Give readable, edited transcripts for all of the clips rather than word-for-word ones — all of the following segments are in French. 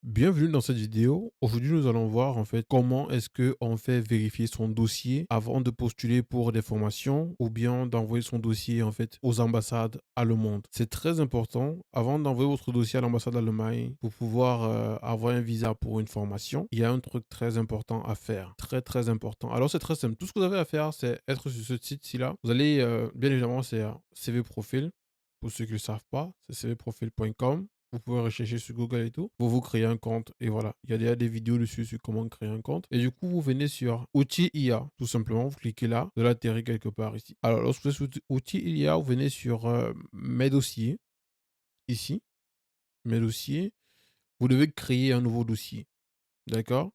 Bienvenue dans cette vidéo. Aujourd'hui, nous allons voir en fait comment est-ce que on fait vérifier son dossier avant de postuler pour des formations ou bien d'envoyer son dossier en fait aux ambassades allemandes. C'est très important avant d'envoyer votre dossier à l'ambassade d'Allemagne pour pouvoir avoir un visa pour une formation. Il y a un truc très important à faire, très important. Alors c'est très simple. Tout ce que vous avez à faire, c'est être sur ce site-ci là. Vous allez bien évidemment c'est CV Profil. Pour ceux qui ne le savent pas, c'est cvprofil.com. Vous pouvez rechercher sur Google et tout. Vous vous créez un compte et voilà. Il y a déjà des vidéos dessus sur comment créer un compte. Et du coup, vous venez sur outils IA. Tout simplement, vous cliquez là. Vous allez atterrir quelque part ici. Alors, lorsque vous êtes sur outils IA, vous venez sur mes dossiers. Ici, mes dossiers. Vous devez créer un nouveau dossier. D'accord.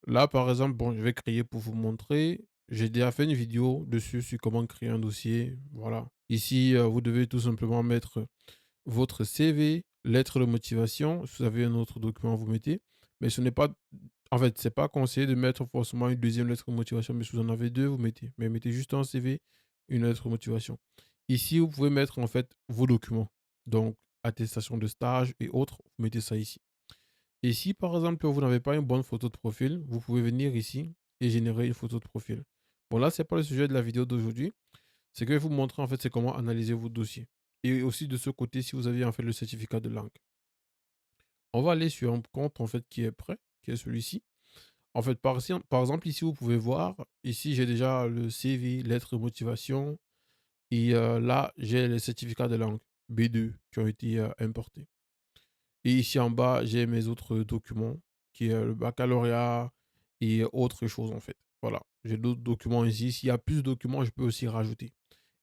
Là, par exemple, bon, je vais créer pour vous montrer. J'ai déjà fait une vidéo dessus sur comment créer un dossier. Voilà. Ici, vous devez tout simplement mettre votre CV, lettre de motivation. Si vous avez un autre document, vous mettez. Mais ce n'est pas, en fait, c'est pas conseillé de mettre forcément une deuxième lettre de motivation. Mais si vous en avez deux, vous mettez. Mais mettez juste un CV, une lettre de motivation. Ici, vous pouvez mettre en fait vos documents. Donc, attestation de stage et autres. Vous mettez ça ici. Et si par exemple vous n'avez pas une bonne photo de profil, vous pouvez venir ici et générer une photo de profil. Bon là, c'est pas le sujet de la vidéo d'aujourd'hui. C'est que je vais vous montrer en fait c'est comment analyser votre dossier. Et aussi de ce côté si vous avez en fait le certificat de langue. On va aller sur un compte en fait qui est prêt, qui est celui-ci. En fait, par exemple, ici, vous pouvez voir, ici, j'ai déjà le CV, lettre de motivation, et là, j'ai les certificats de langue B2 qui ont été importés. Et ici en bas, j'ai mes autres documents, qui est le baccalauréat et autres choses en fait. Voilà, j'ai d'autres documents ici. S'il y a plus de documents, je peux aussi rajouter.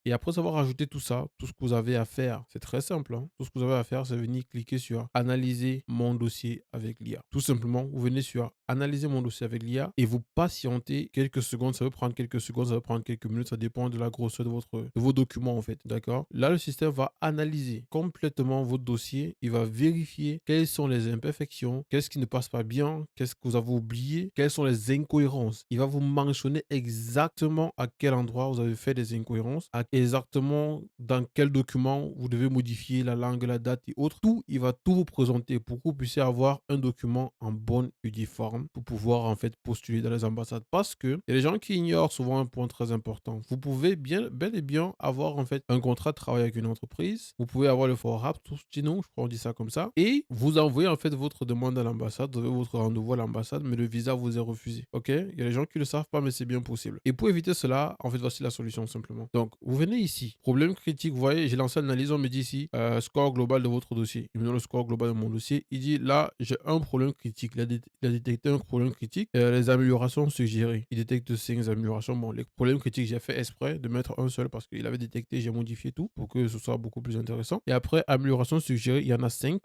Et après avoir rajouté tout ça, tout ce que vous avez à faire, c'est très simple, hein. Tout ce que vous avez à faire, c'est venir cliquer sur analyser mon dossier avec l'IA. Tout simplement, vous venez sur analyser mon dossier avec l'IA et vous patientez quelques secondes. Ça peut prendre quelques secondes, ça peut prendre quelques minutes. Ça dépend de la grosseur de vos documents, en fait. D'accord? Là, le système va analyser complètement votre dossier. Il va vérifier quelles sont les imperfections, qu'est-ce qui ne passe pas bien, qu'est-ce que vous avez oublié, quelles sont les incohérences. Il va vous mentionner exactement à quel endroit vous avez fait des incohérences, exactement dans quel document vous devez modifier la langue, la date et autres. Tout, il va tout vous présenter pour que vous puissiez avoir un document en bonne et due forme pour pouvoir en fait postuler dans les ambassades. Parce que il y a des gens qui ignorent souvent un point très important. Vous pouvez bien, bel et bien avoir en fait un contrat de travail avec une entreprise. Vous pouvez avoir le fort rap, tout sinon, je crois qu'on dit ça comme ça. Et vous envoyez en fait votre demande à l'ambassade, vous avez votre rendez-vous à l'ambassade, mais le visa vous est refusé. Ok? Il y a des gens qui ne le savent pas, mais c'est bien possible. Et pour éviter cela, en fait, voici la solution simplement. Donc, vous venez ici, problème critique, vous voyez, j'ai lancé l'analyse, on me dit ici, score global de votre dossier. Il me donne le score global de mon dossier. Il dit là, j'ai un problème critique. Il a détecté un problème critique. Les améliorations suggérées. Il détecte 5 améliorations. Bon, les problèmes critiques, j'ai fait exprès de mettre un seul parce qu'il avait détecté, j'ai modifié tout pour que ce soit beaucoup plus intéressant. Et après, améliorations suggérées, il y en a 5.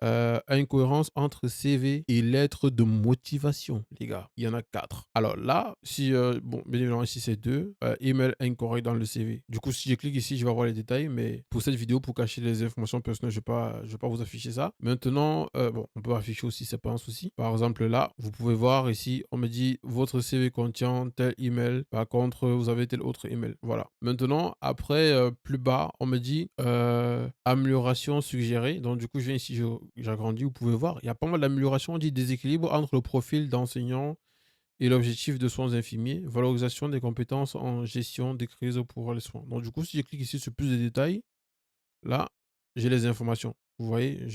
Incohérence entre CV et lettre de motivation, les gars. Il y en a 4. Alors là, si, bon, bien évidemment, ici c'est 2. Email incorrect dans le CV. Du coup, si je clique ici, je vais avoir les détails, mais pour cette vidéo, pour cacher les informations personnelles, je vais pas vous afficher ça. Maintenant, bon, on peut afficher aussi, c'est pas un souci. Par exemple, là, vous pouvez voir ici, on me dit votre CV contient tel email. Par contre, vous avez tel autre email. Voilà. Maintenant, après, plus bas, on me dit amélioration suggérée. Donc, du coup, je viens ici, j'agrandis. Vous pouvez voir, il y a pas mal d'améliorations. On dit déséquilibre entre le profil d'enseignant et l'objectif de soins infirmiers, valorisation des compétences en gestion des crises pour les soins. Donc, du coup, si je clique ici sur plus de détails, là, j'ai les informations. Vous voyez,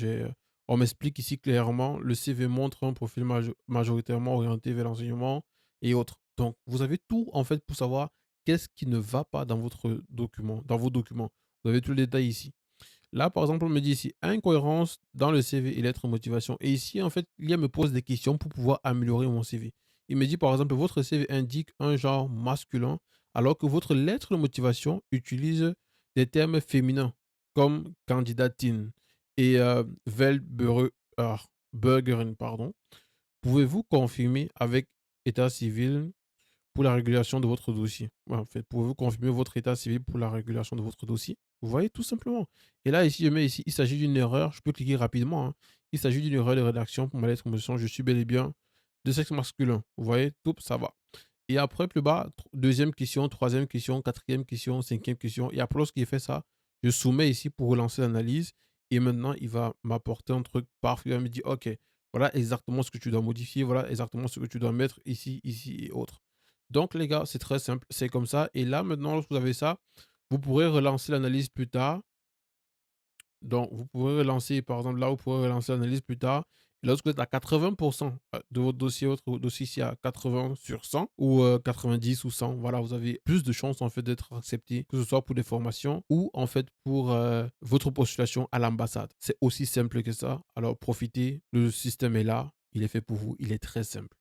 on m'explique ici clairement, le CV montre un profil majoritairement orienté vers l'enseignement et autres. Donc, vous avez tout, en fait, pour savoir qu'est-ce qui ne va pas dans votre document, dans vos documents. Vous avez tout le détail ici. Là, par exemple, on me dit ici, incohérence dans le CV et lettre de motivation. Et ici, en fait, l'IA me pose des questions pour pouvoir améliorer mon CV. Il me dit, par exemple, votre CV indique un genre masculin, alors que votre lettre de motivation utilise des termes féminins, comme candidatine et Burgerin, pardon. Pouvez-vous confirmer avec état civil pour la régulation de votre dossier. Ouais, en fait, pouvez-vous confirmer votre état civil pour la régulation de votre dossier? Vous voyez, tout simplement. Et là, ici, je mets ici, il s'agit d'une erreur. Je peux cliquer rapidement, hein. Il s'agit d'une erreur de rédaction pour ma lettre de motion. Je suis bel et bien de sexe masculin. Vous voyez, tout, ça va. Et après, plus bas, deuxième question, troisième question, quatrième question, cinquième question. Et après, lorsqu'il fait ça, je soumets ici pour relancer l'analyse. Et maintenant, il va m'apporter un truc parfait. Il va me dire, OK, voilà exactement ce que tu dois modifier, voilà exactement ce que tu dois mettre ici, ici et autres. Donc les gars, c'est très simple, c'est comme ça et là maintenant lorsque vous avez ça, vous pourrez relancer l'analyse plus tard. Donc, vous pouvez relancer, par exemple, là, vous pouvez relancer l'analyse plus tard. Et lorsque vous êtes à 80 de votre dossier, votre dossier ici à 80 sur 100 ou 90 ou 100, voilà, vous avez plus de chances en fait d'être accepté, que ce soit pour des formations ou en fait pour votre postulation à l'ambassade. C'est aussi simple que ça. Alors, profitez, le système est là, il est fait pour vous, il est très simple.